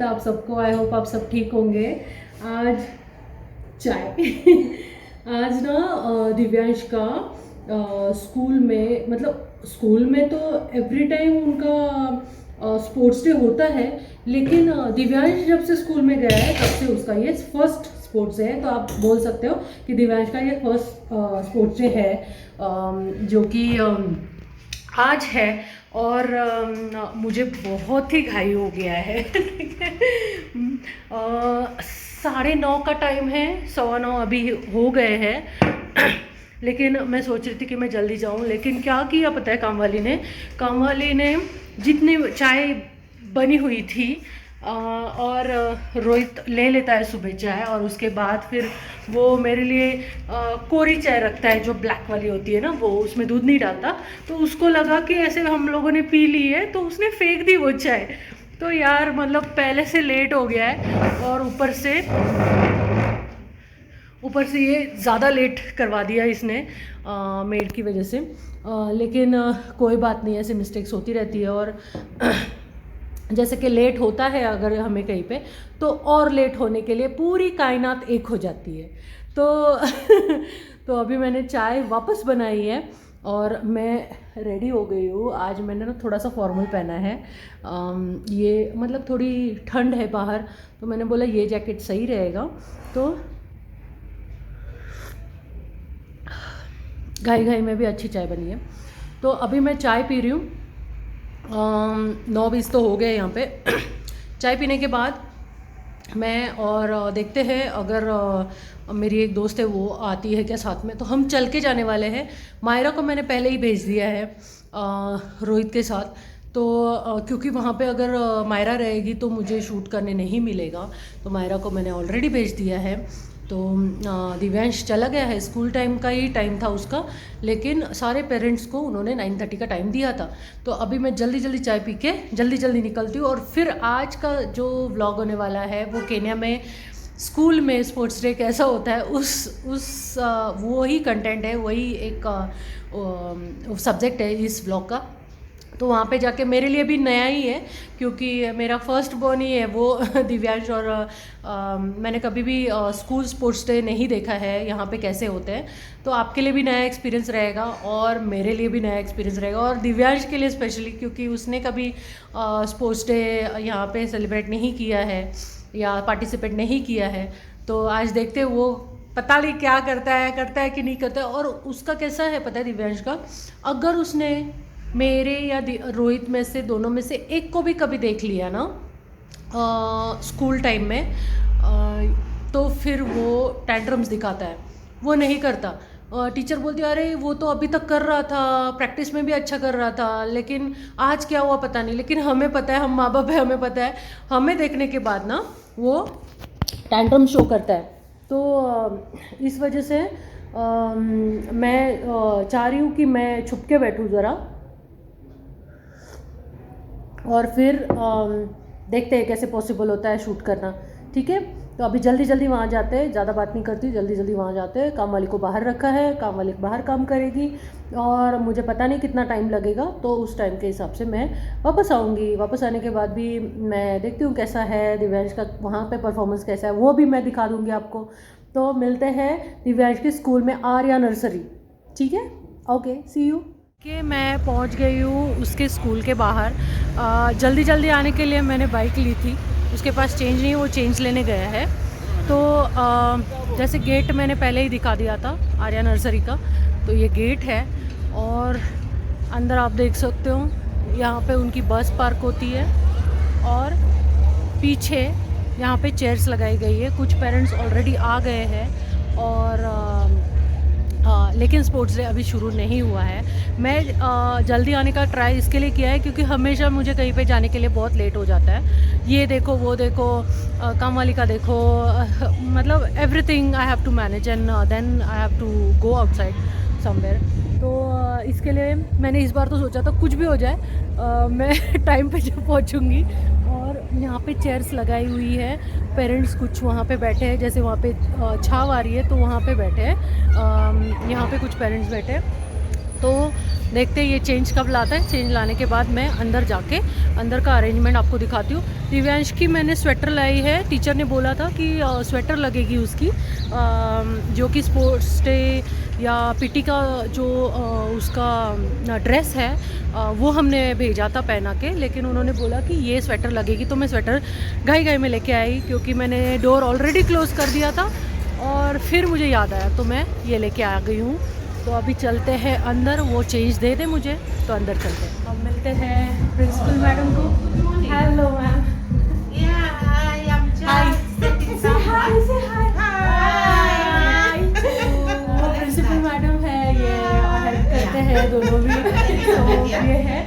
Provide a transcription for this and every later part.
आप सबको। I hope आप सब ठीक होंगे। आज चाय आज ना दिव्यांश का स्कूल में, मतलब स्कूल में तो एवरी टाइम उनका स्पोर्ट्स डे होता है, लेकिन दिव्यांश जब से स्कूल में गया है तब से उसका ये फर्स्ट स्पोर्ट्स डे है। तो आप बोल सकते हो कि दिव्यांश का ये फर्स्ट स्पोर्ट्स डे है, जो कि आज है। और मुझे बहुत ही घाई हो गया है 9:30 का टाइम है, 9:15 अभी हो गए हैं लेकिन मैं सोच रही थी कि मैं जल्दी जाऊं, लेकिन क्या किया पता है, काम वाली ने जितनी चाय बनी हुई थी और रोहित ले लेता है सुबह चाय, और उसके बाद फिर वो मेरे लिए कोरी चाय रखता है जो ब्लैक वाली होती है ना, वो उसमें दूध नहीं डालता। तो उसको लगा कि ऐसे हम लोगों ने पी ली है, तो उसने फेंक दी वो चाय। तो यार मतलब पहले से लेट हो गया है, और ऊपर से ये ज़्यादा लेट करवा दिया इसने मेड की वजह से। लेकिन कोई बात नहीं, ऐसे मिस्टेक्स होती रहती है। और जैसे कि लेट होता है अगर हमें कहीं पे, तो और लेट होने के लिए पूरी कायनात एक हो जाती है। तो तो अभी मैंने चाय वापस बनाई है और मैं रेडी हो गई हूँ। आज मैंने ना थोड़ा सा फॉर्मल पहना है, ये मतलब थोड़ी ठंड है बाहर, तो मैंने बोला ये जैकेट सही रहेगा। तो घाई में भी अच्छी चाय बनी है। तो अभी मैं चाय पी रही हूँ, 9:20 तो हो गए यहाँ पे चाय पीने के बाद मैं और देखते हैं अगर मेरी एक दोस्त है वो आती है क्या साथ में, तो हम चल के जाने वाले हैं। मायरा को मैंने पहले ही भेज दिया है रोहित के साथ, तो क्योंकि वहाँ पे अगर मायरा रहेगी तो मुझे शूट करने नहीं मिलेगा, तो मायरा को मैंने ऑलरेडी भेज दिया है। तो दिव्यांश चला गया है, स्कूल टाइम का ही टाइम था उसका, लेकिन सारे पेरेंट्स को उन्होंने 9:30 का टाइम दिया था। तो अभी मैं जल्दी चाय पी के जल्दी निकलती हूँ। और फिर आज का जो व्लॉग होने वाला है वो केन्या में स्कूल में स्पोर्ट्स डे कैसा होता है उस वो ही कंटेंट है, वही एक सब्जेक्ट है इस व्लॉग का। तो वहाँ पे जाके मेरे लिए भी नया ही है, क्योंकि मेरा फर्स्ट बॉर्न ही है वो दिव्यांश, और मैंने कभी भी स्कूल स्पोर्ट्स डे नहीं देखा है यहाँ पे कैसे होते हैं। तो आपके लिए भी नया एक्सपीरियंस रहेगा और मेरे लिए भी नया एक्सपीरियंस रहेगा, और दिव्यांश के लिए स्पेशली, क्योंकि उसने कभी स्पोर्ट्स डे यहाँ पे सेलिब्रेट नहीं किया है या पार्टिसिपेट नहीं किया है। तो आज देखते हैं वो पता नहीं क्या करता है कि नहीं करता है। और उसका कैसा है पता है दिव्यांश का, अगर उसने मेरे या रोहित में से दोनों में से एक को भी कभी देख लिया ना स्कूल टाइम में, तो फिर वो टैंट्रम्स दिखाता है, वो नहीं करता। टीचर बोलती है अरे वो तो अभी तक कर रहा था, प्रैक्टिस में भी अच्छा कर रहा था, लेकिन आज क्या हुआ पता नहीं। लेकिन हमें पता है, हम माँ बाप है, हमें पता है, हमें देखने के बाद ना वो टैंट्रम शो करता है। तो इस वजह से मैं चाह रही हूँ कि मैं छुप के बैठूँ ज़रा, और फिर देखते हैं कैसे पॉसिबल होता है शूट करना। ठीक है, तो अभी जल्दी वहाँ जाते हैं, ज़्यादा बात नहीं करती, जल्दी वहाँ जाते हैं। काम वाली को बाहर रखा है, काम वाली बाहर काम करेगी, और मुझे पता नहीं कितना टाइम लगेगा, तो उस टाइम के हिसाब से मैं वापस आऊँगी। वापस आने के बाद भी मैं देखती हूँ कैसा है दिव्यांश का वहाँ पे परफॉर्मेंस कैसा है, वो भी मैं दिखा दूँगी आपको। तो मिलते हैं दिव्यांश के स्कूल में, आर्या नर्सरी। ठीक है, ओके, सी यू। कि मैं पहुंच गई हूँ उसके स्कूल के बाहर। जल्दी आने के लिए मैंने बाइक ली थी, उसके पास चेंज नहीं, वो चेंज लेने गया है। तो जैसे गेट मैंने पहले ही दिखा दिया था आर्या नर्सरी का, तो ये गेट है, और अंदर आप देख सकते हो यहाँ पे उनकी बस पार्क होती है, और पीछे यहाँ पे चेयर्स लगाई गई है। कुछ पेरेंट्स ऑलरेडी आ गए हैं, और लेकिन स्पोर्ट्स डे अभी शुरू नहीं हुआ है। मैं जल्दी आने का ट्राई इसके लिए किया है क्योंकि हमेशा मुझे कहीं पे जाने के लिए बहुत लेट हो जाता है। ये देखो, वो देखो, काम वाली का देखो, मतलब everything I have to manage, and then I have to go outside somewhere. तो इसके लिए मैंने इस बार तो सोचा था कुछ भी हो जाए मैं टाइम पे जब पहुंचूंगी। और यहाँ पे चेयर्स लगाई हुई है, पेरेंट्स कुछ वहाँ पे बैठे हैं, जैसे वहाँ पे छाव आ रही है तो वहाँ पे बैठे हैं, यहाँ पे कुछ पेरेंट्स बैठे हैं। तो देखते हैं ये चेंज कब लाता है। चेंज लाने के बाद मैं अंदर जाके अंदर का अरेंजमेंट आपको दिखाती हूँ। दिव्यांश की मैंने स्वेटर लाई है, टीचर ने बोला था कि स्वेटर लगेगी उसकी, जो कि स्पोर्ट्स डे या पीटी का जो उसका ड्रेस है वो हमने भेजा था पहना के, लेकिन उन्होंने बोला कि ये स्वेटर लगेगी। तो मैं स्वेटर घाई में लेके आई क्योंकि मैंने डोर ऑलरेडी क्लोज़ कर दिया था और फिर मुझे याद आया तो मैं ये लेके आ गई हूँ। तो अभी चलते हैं अंदर, वो चेंज दे दे मुझे तो अंदर चलते हैं। अब मिलते हैं प्रिंसिपल मैडम को। Hello ma'am. वो प्रिंसिपल मैडम है, ये हेल्प करते हैं दोनों भी। तो ये है,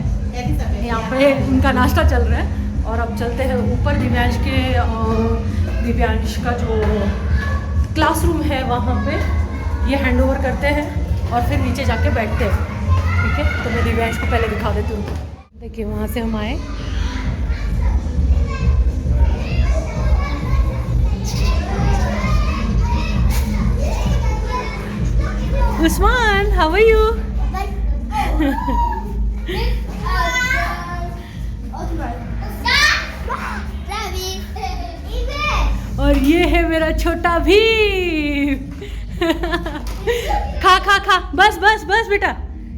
यहाँ पे उनका नाश्ता चल रहा है और अब चलते हैं ऊपर। दिव्यांश का जो क्लासरूम है वहाँ पे ये हैंड ओवर करते हैं और फिर नीचे जाके बैठते हैं। ठीक है, तो मैं दिव्यांश को पहले दिखा देती हूँ। देखिए वहाँ से हम आए। Usman, how are you? और ये है मेरा छोटा भीम। खा खा खा, बस बस बस बेटा,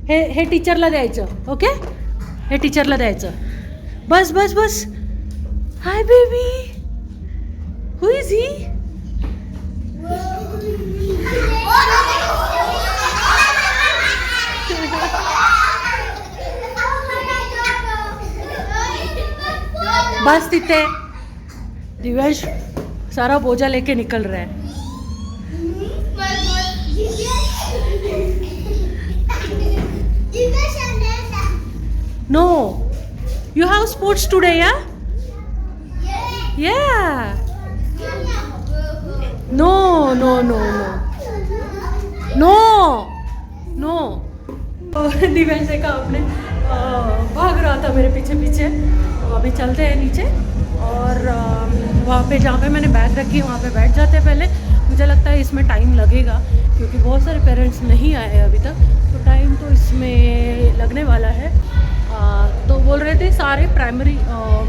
हे टीचरला द्यायचं, ओके? हे टीचरला द्यायचं, बस बस बस. Hi baby, who is he? बस तिथे दिव्यांश सारा बोझा लेके निकल रहा है. No, you have sports today, yeah? Yeah. No, no, no, no, no, no. Divyansh देखा आपने, भाग रहा था मेरे पीछे पीछे. तो अभी चलते हैं नीचे और वहाँ पे जहाँ पे मैंने बैग रखी है वहाँ पे बैठ जाते हैं पहले. मुझे लगता है इसमें टाइम लगेगा क्योंकि बहुत सारे पेरेंट्स नहीं आए अभी तक, तो टाइम तो इसमें लगने वाला है. तो बोल रहे थे सारे प्राइमरी,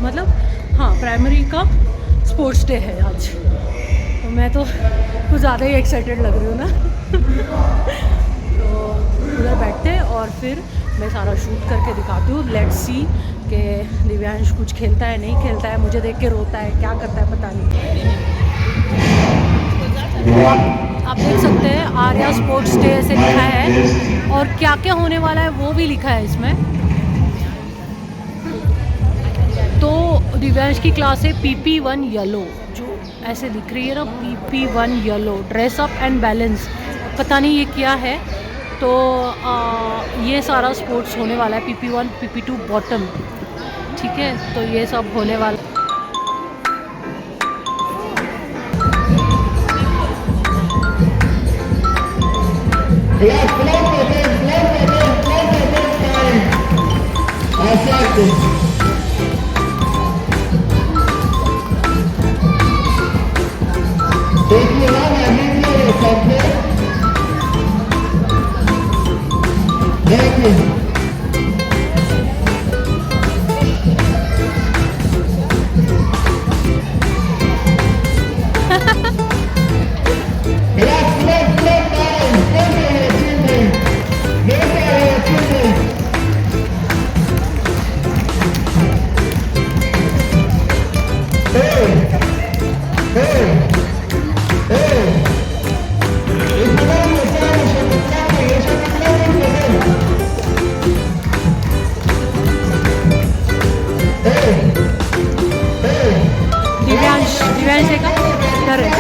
मतलब हाँ प्राइमरी का स्पोर्ट्स डे है आज. तो मैं तो कुछ ज़्यादा ही एक्साइटेड लग रही हूँ ना. तो उधर बैठते हैं और फिर मैं सारा शूट करके दिखाती हूँ. लेट्स सी कि दिव्यांश कुछ खेलता है नहीं खेलता है, मुझे देख के रोता है, क्या करता है पता नहीं. आप देख सकते हैं आर्या स्पोर्ट्स डे ऐसे लिखा है और क्या क्या होने वाला है वो भी लिखा है इसमें. तो दिव्यांश की क्लास है PP1 येलो, जो ऐसे दिख रही है ना, PP1 yellow, dress up and balance. पता नहीं ये क्या है. तो ये सारा स्पोर्ट्स होने वाला है. PP1 PP2 बॉटम, ठीक है. तो ये सब होने वाला. दिव्यांश है का डर है.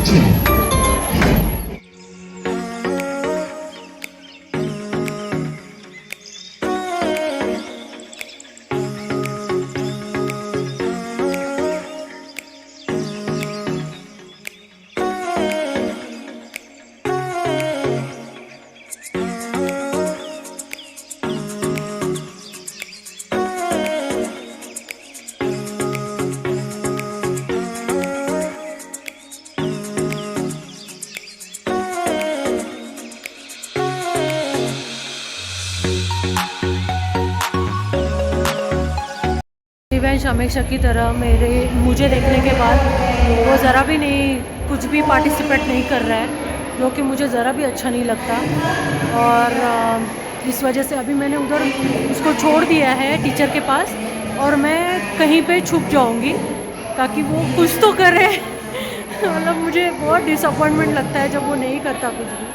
नीचे। दिव्यांश हमेशा की तरह मुझे देखने के बाद वो ज़रा भी नहीं कुछ भी पार्टिसिपेट नहीं कर रहा है, जो कि मुझे ज़रा भी अच्छा नहीं लगता। और इस वजह से अभी मैंने उधर उसको छोड़ दिया है टीचर के पास, और मैं कहीं पे छुप जाऊंगी ताकि वो कुछ तो करे। मतलब मुझे बहुत डिसअपॉइंटमेंट लगता है जब वो नहीं करता कुछ भी।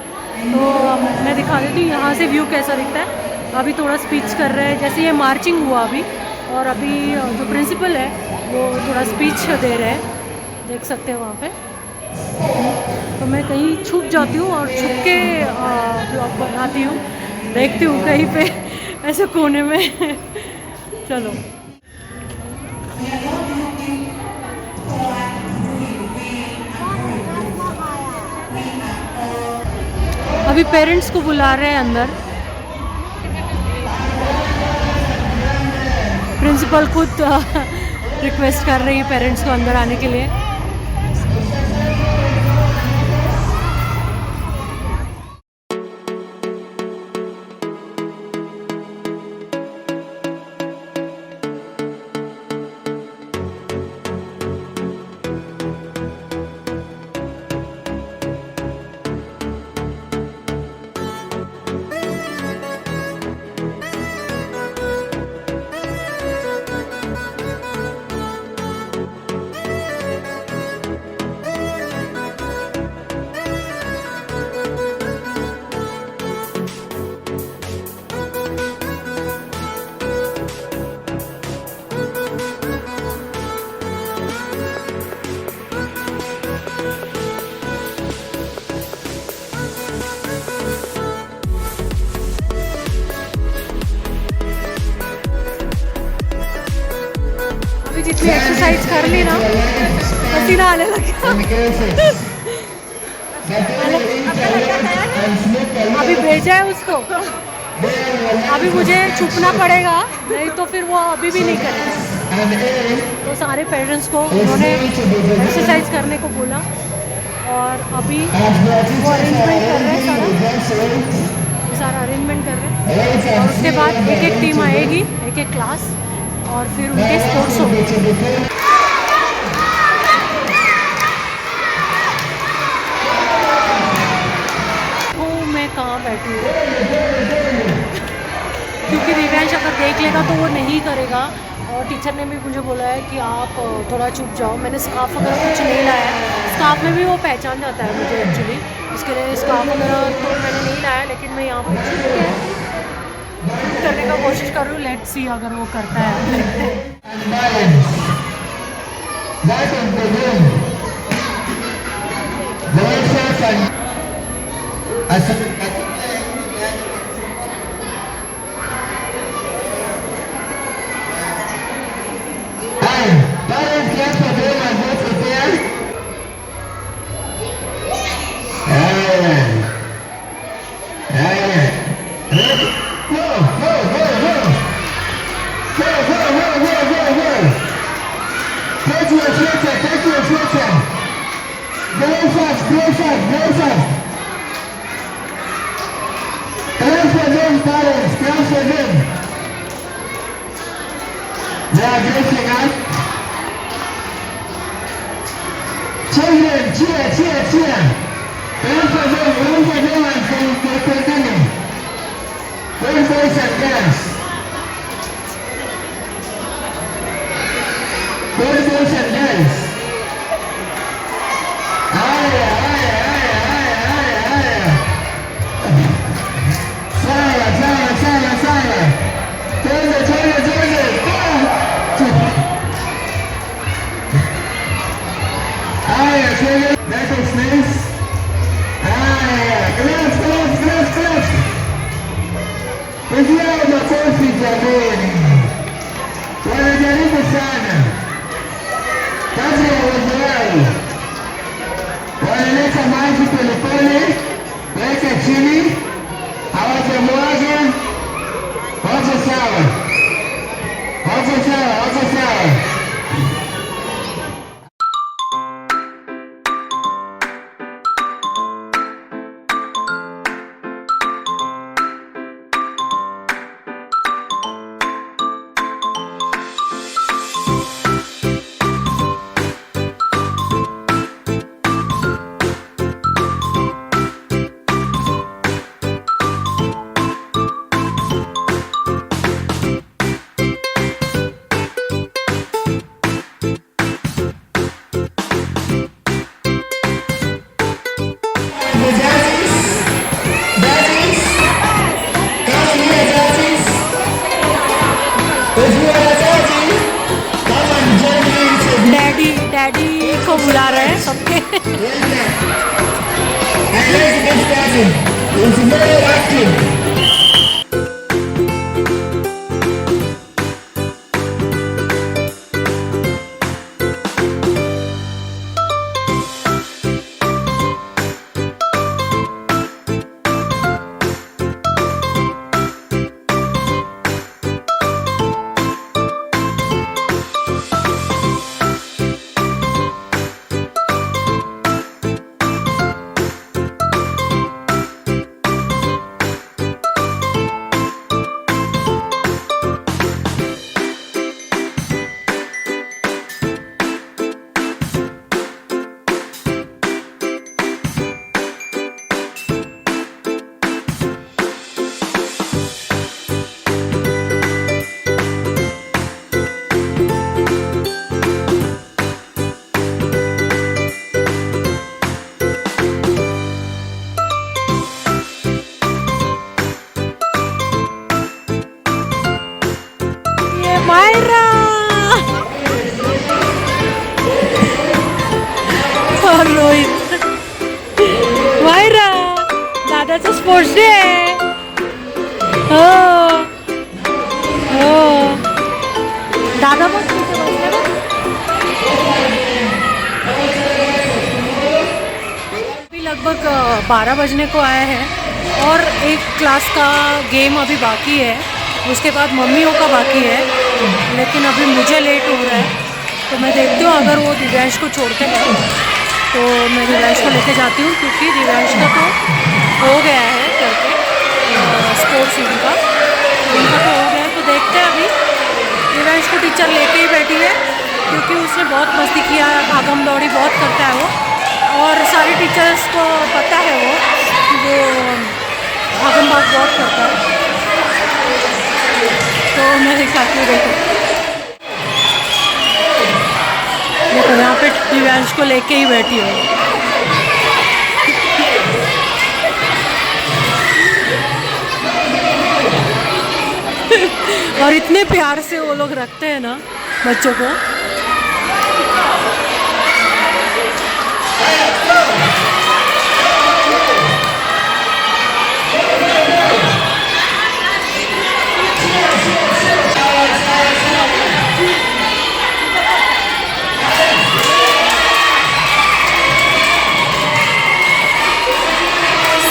तो मैं दिखा देती हूँ यहाँ से व्यू कैसा दिखता है। अभी थोड़ा स्पीच कर रहे हैं, जैसे ये मार्चिंग हुआ अभी, और अभी जो प्रिंसिपल है वो थोड़ा स्पीच दे रहे हैं, देख सकते हैं वहाँ पे। तो मैं कहीं छुप जाती हूँ और छुप के ब्लॉग बनाती हूँ, देखती हूँ कहीं पे ऐसे कोने में। चलो, अभी पेरेंट्स को बुला रहे हैं अंदर। प्रिंसिपल खुद रिक्वेस्ट कर रही है पेरेंट्स को अंदर आने के लिए। जितनी एक्सरसाइज कर ली ना, पसीना आने लग गया। अभी भेजा है उसको, अभी मुझे छुपना पड़ेगा, नहीं तो फिर वो अभी भी नहीं करेगा। तो सारे पेरेंट्स को उन्होंने एक्सरसाइज करने को बोला, और अभी वो अरेंजमेंट कर रहे हैं, सारा अरेंजमेंट कर रहे हैं। और उसके बाद एक एक टीम आएगी, एक एक क्लास, और फिर उनके स्पोर्ट्स होंगे। तो मैं कहाँ बैठी हूँ, क्योंकि दिव्यांश अगर देख लेगा तो वो नहीं करेगा। और टीचर ने भी मुझे बोला है कि आप थोड़ा चुप जाओ। मैंने स्कार्फ वगैरह कुछ नहीं लाया है, स्कार्फ में भी वो पहचान जाता है मुझे एक्चुअली, इसके लिए स्कार्फ वगैरह तो मैंने नहीं लाया। लेकिन मैं यहाँ पर करने का कोशिश कर रही हूँ, लेट्स सी अगर वो करता है। Children, cheer, cheer, cheer. Where's the girl and from where's boys and girls? Where's boys and girls? Aya, aya, aya, aya, aya, aya. Saya. Join it. Haya, children. That is nice. Haya, clap, clap, clap, clap. Pigiao makofi jameni. Wanajaribu sana. Kazi ya uwezo wao. Wanaleta maji polepole, weka chini, hawajamwaga. Wako sawa. Wako sawa, wako sawa. Daddy को बुला रहे हैं सबके मायरा और रोहित मायरा दादाचा sports day आहे हो हो दादा बस अभी लगभग 12 बजने को आया है और एक क्लास का गेम अभी बाकी है, उसके बाद मम्मियों का बाकी है, लेकिन अभी मुझे लेट हो रहा है तो मैं देखती हूँ अगर वो दिव्यांश को छोड़ते हैं तो मैं दिव्यांश को लेके जाती हूँ, क्योंकि दिव्यांश का तो हो गया है करके स्पोर्ट्स उनका तो हो गया है। तो देखते हैं अभी दिव्यांश को टीचर लेके ही बैठी है क्योंकि उसने बहुत मस्ती किया, भागम दौड़ी बहुत करता है वो और सारे टीचर्स को पता है वो भागम भाग बहुत करता है। तो मैं दिखाती हूँ, देखो यहाँ पे दिव्यांश को लेके ही बैठी हूँ। और इतने प्यार से वो लोग रखते हैं ना बच्चों को।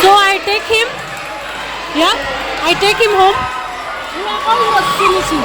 So I take him, yeah, I take him home. All was finishing.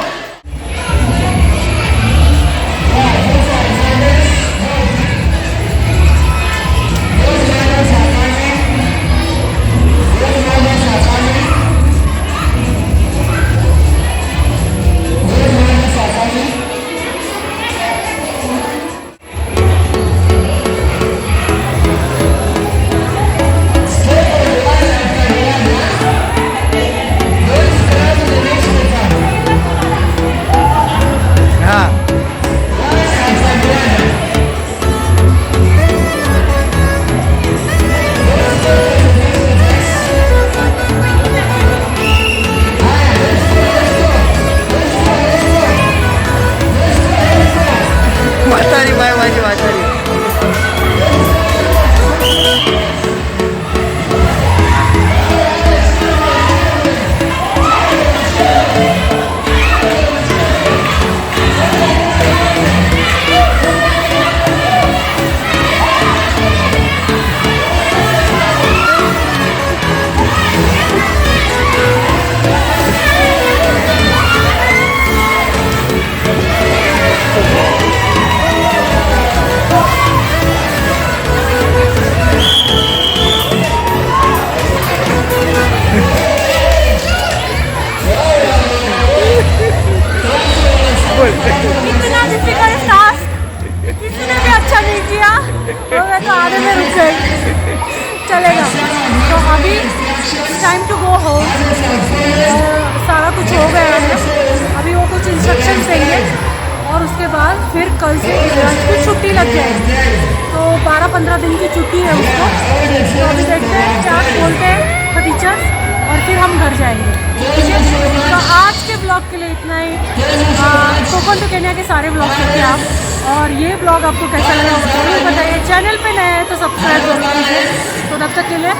और मैं तो आधे में रुक गई। चलेगा। तो अभी टाइम टू गो होम। सारा कुछ हो गया है, अभी वो कुछ इंस्ट्रक्शंस देंगे और उसके बाद फिर कल से इलाज की छुट्टी लग जाएगी। तो 12-15 दिन की छुट्टी है उसको। तो अभी देखते हैं क्या बोलते हैं टीचर्स और फिर हम घर जाएंगे। ठीक है, तो आज के ब्लॉग के लिए इतना ही। कोकन टू केन्या के सारे ब्लॉग देखिए आप, और ये ब्लॉग आपको कैसा लगा जरूर बताइए। चैनल पे नए हैं तो सब्सक्राइब जरूर कीजिए। तो तब तक के लिए